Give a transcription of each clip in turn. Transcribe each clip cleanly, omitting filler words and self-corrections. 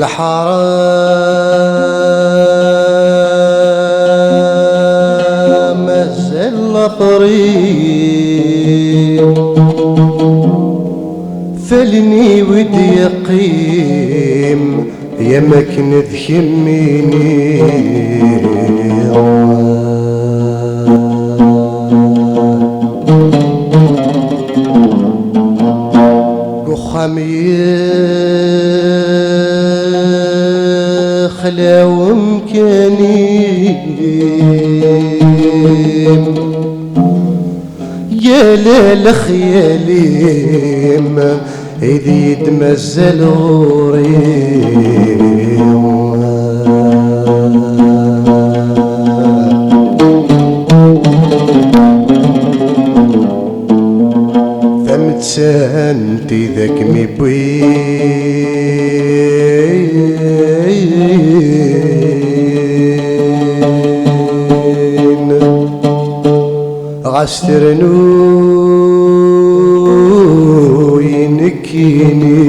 الحرام مازال طريق فلني ودي يقيم يا مكن ذكميني قخامي خلا ومكاني يا ليل خياليم إذا يتمزل غريم فهمت سانتي ذاك مبين غاسترنو ينكيني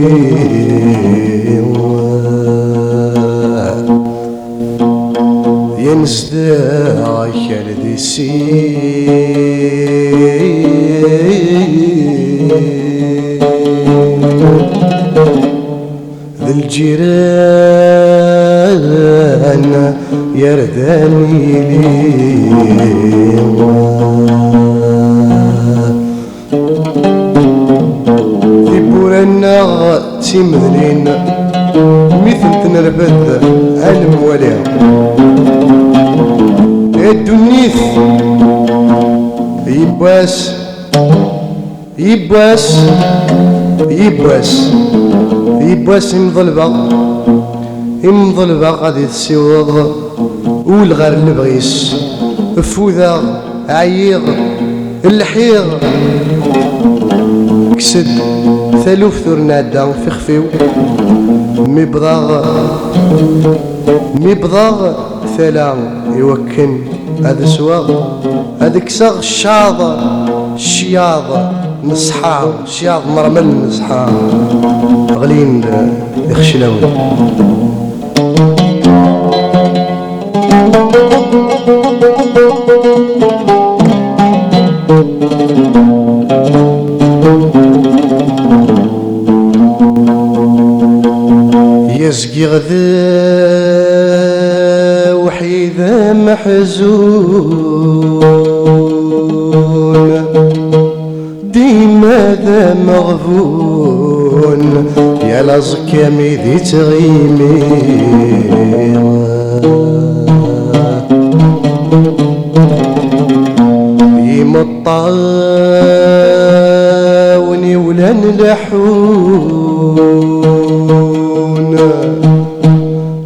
ينزدع خالدي ذي الجيران يرداني لي في بورانا تيمذلين مثل تنربد الموالي الدنيث يبواس يبواس يبواس يبواس يمضلبا غادي تسيوض والغير نبغيس فوذا عييض الحيض كسد ثلوث ثرنادا في خفيو مبضاغ ثلا يوكن هذا سواغ هذا كساغ الشاض الشياض نصحى شياض مرمل نصحى غلين يخشلاوي يزقي غذا وحيدا محزون ديما ذا مغبون يا لازك يا ميدي تغيمي يمطاوني ولا نلحون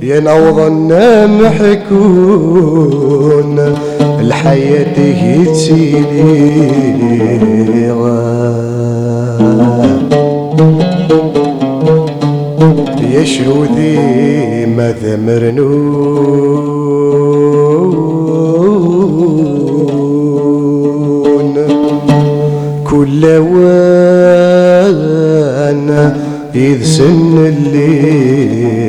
ينوضنا محكون الحياة هيتسيلي يا شهودي ماذا مرنون كل وانا إذ سن الليل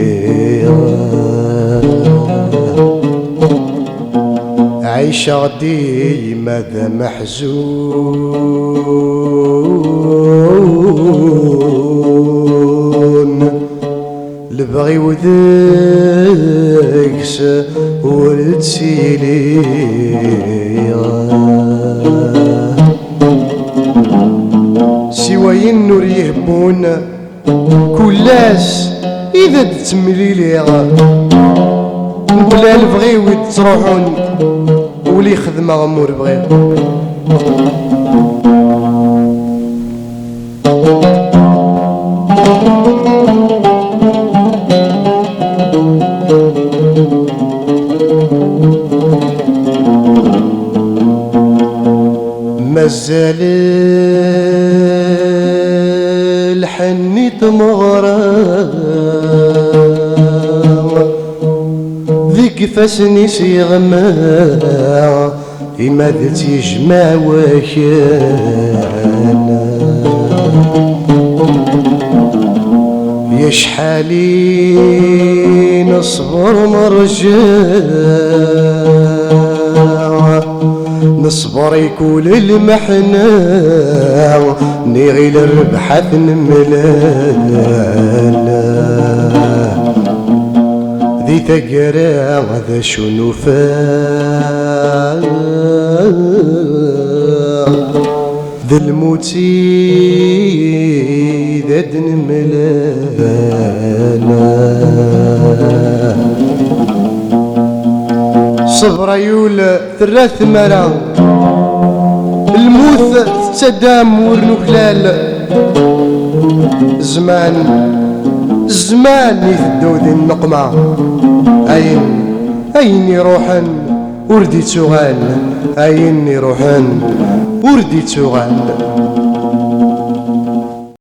عيش غدي ماذا محزون لبغي وذاكس ولد سيلي سواي النور يهبون كلاس إذا تتمليلي نقول البغي وتروحون ولي خدمة غمور بغي مازال الحنيت مغرام ذيك فاسني سيغمى إما ذات يجمع وكان شحالي نصبر مرجع نصبر يكون المحنة نغي الربحة نملالا ذي تقرا هذا شنو فا ذا الموتي ذا نملالا صبر يول ثلاث مرا الموت تدام ورنوكلال زمان يثدو ذي النقمة أين يروحن وردي تغال أين يروحن وردي تغال